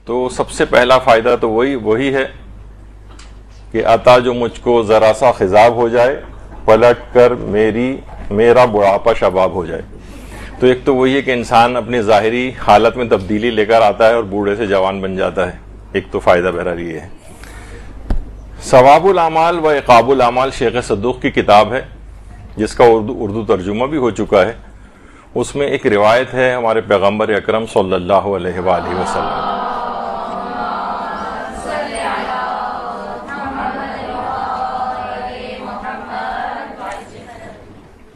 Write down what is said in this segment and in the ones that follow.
تو سب سے پہلا فائدہ تو وہی ہے کہ عطا جو مجھ کو ذرا سا خضاب ہو جائے، پلٹ کر میرا بڑھاپا شباب ہو جائے۔ تو ایک تو وہی ہے کہ انسان اپنی ظاہری حالت میں تبدیلی لے کر آتا ہے اور بوڑھے سے جوان بن جاتا ہے، ایک تو فائدہ بہرحال یہ ہے۔ ثواب الاعمال و عقاب الاعمال شیخ صدوق کی کتاب ہے، جس کا اردو ترجمہ بھی ہو چکا ہے۔ اس میں ایک روایت ہے ہمارے پیغمبر اکرم صلی اللہ علیہ وآلہ وسلم،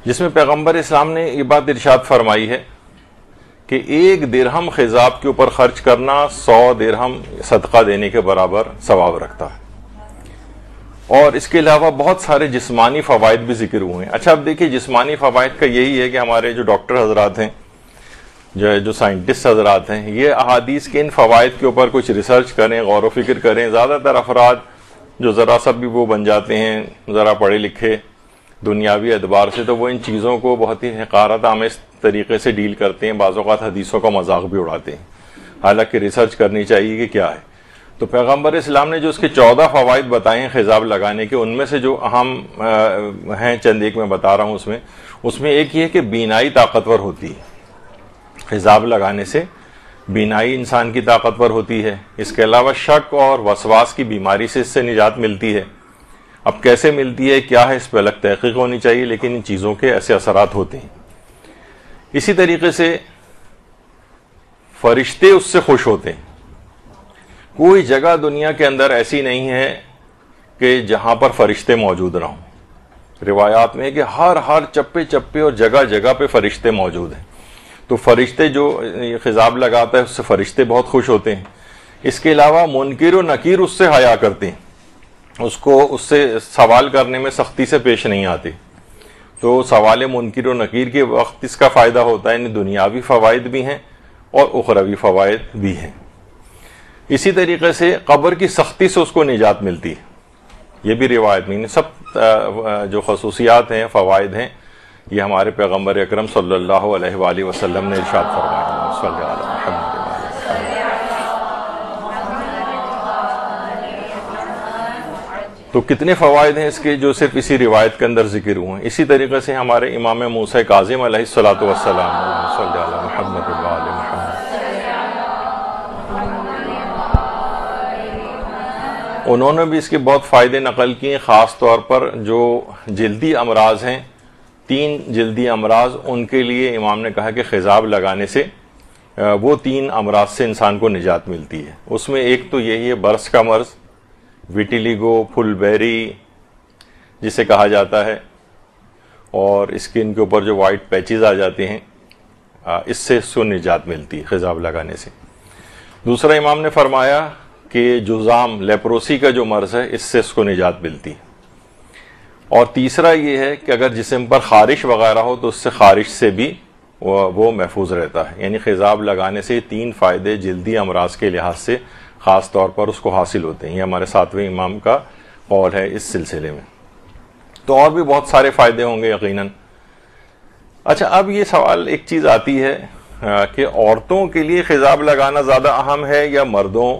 جس میں پیغمبر اسلام نے یہ بات ارشاد فرمائی ہے کہ 1 درہم خضاب کے اوپر خرچ کرنا 100 درہم صدقہ دینے کے برابر ثواب رکھتا ہے۔ اور اس کے علاوہ بہت سارے جسمانی فوائد بھی ذکر ہوئے ہیں۔ اچھا اب دیکھیے، جسمانی فوائد کا یہی ہے کہ ہمارے جو ڈاکٹر حضرات ہیں، جو سائنٹسٹ حضرات ہیں، یہ احادیث کے ان فوائد کے اوپر کچھ ریسرچ کریں، غور و فکر کریں۔ زیادہ تر افراد جو ذرا سا بھی وہ بن جاتے ہیں ذرا پڑھے لکھے دنیاوی اعتبار سے، تو وہ ان چیزوں کو بہت ہی حقارت آمیز طریقے سے ڈیل کرتے ہیں، بعض اوقات حدیثوں کا مذاق بھی اڑاتے ہیں، حالانکہ ریسرچ کرنی چاہیے کہ کیا ہے۔ تو پیغمبر اسلام نے جو اس کے 14 فوائد بتائے ہیں خضاب لگانے کے، ان میں سے جو اہم ہیں چند ایک میں بتا رہا ہوں۔ اس میں ایک یہ ہے کہ بینائی طاقتور ہوتی ہے، خضاب لگانے سے بینائی انسان کی طاقتور ہوتی ہے۔ اس کے علاوہ شک اور وسواس کی بیماری سے اس سے نجات ملتی ہے۔ اب کیسے ملتی ہے، کیا ہے، اس پہ الگ تحقیق ہونی چاہیے، لیکن ان چیزوں کے ایسے اثرات ہوتے ہیں۔ اسی طریقے سے فرشتے اس سے خوش ہوتے ہیں۔ کوئی جگہ دنیا کے اندر ایسی نہیں ہے کہ جہاں پر فرشتے موجود نہ ہوں۔ روایات میں ہے کہ ہر چپے چپے اور جگہ جگہ پہ فرشتے موجود ہیں۔ تو فرشتے جو خضاب لگاتا ہے اس سے فرشتے بہت خوش ہوتے ہیں۔ اس کے علاوہ منکر و نکیر اس سے حیا کرتے ہیں، اس سے سوال کرنے میں سختی سے پیش نہیں آتے۔ تو سوال منکر و نکیر کے وقت اس کا فائدہ ہوتا ہے، یعنی دنیاوی فوائد بھی ہیں اور اخروی فوائد بھی ہیں۔ اسی طریقے سے قبر کی سختی سے اس کو نجات ملتی ہے، یہ بھی روایت میں سب جو خصوصیات ہیں، فوائد ہیں، یہ ہمارے پیغمبر اکرم صلی اللہ علیہ وآلہ وسلم نے ارشاد فرمایا۔ صلی اللہ علیہ وسلم۔ تو کتنے فوائد ہیں اس کے جو صرف اسی روایت کے اندر ذکر ہوئے ہیں۔ اسی طریقے سے ہمارے امام موسیٰ کاظم علیہ الصلوۃ والسلام، صلی اللہ علیہ محمد وآل محمد، انہوں نے بھی اس کے بہت فائدے نقل کیے، خاص طور پر جو جلدی امراض ہیں، 3 جلدی امراض، ان کے لیے امام نے کہا کہ خضاب لگانے سے وہ 3 امراض سے انسان کو نجات ملتی ہے۔ اس میں ایک تو یہی ہے برس کا مرض، ویٹیلیگو، پھل بیری جسے کہا جاتا ہے، اور اسکن کے اوپر جو وائٹ پیچز آ جاتے ہیں، اس سے اس کو نجات ملتی ہے خضاب لگانے سے۔ دوسرا امام نے فرمایا کہ جذام، لیپروسی کا جو مرض ہے، اس سے اس کو نجات ملتی ہے۔ اور تیسرا یہ ہے کہ اگر جسم پر خارش وغیرہ ہو تو اس سے خارش سے بھی وہ محفوظ رہتا ہے۔ یعنی خضاب لگانے سے 3 فائدے جلدی امراض کے لحاظ سے خاص طور پر اس کو حاصل ہوتے ہیں۔ یہ ہمارے 7ویں امام کا قول ہے اس سلسلے میں۔ تو اور بھی بہت سارے فائدے ہوں گے یقیناً۔ اچھا، اب یہ سوال ایک چیز آتی ہے کہ عورتوں کے لیے خضاب لگانا زیادہ اہم ہے یا مردوں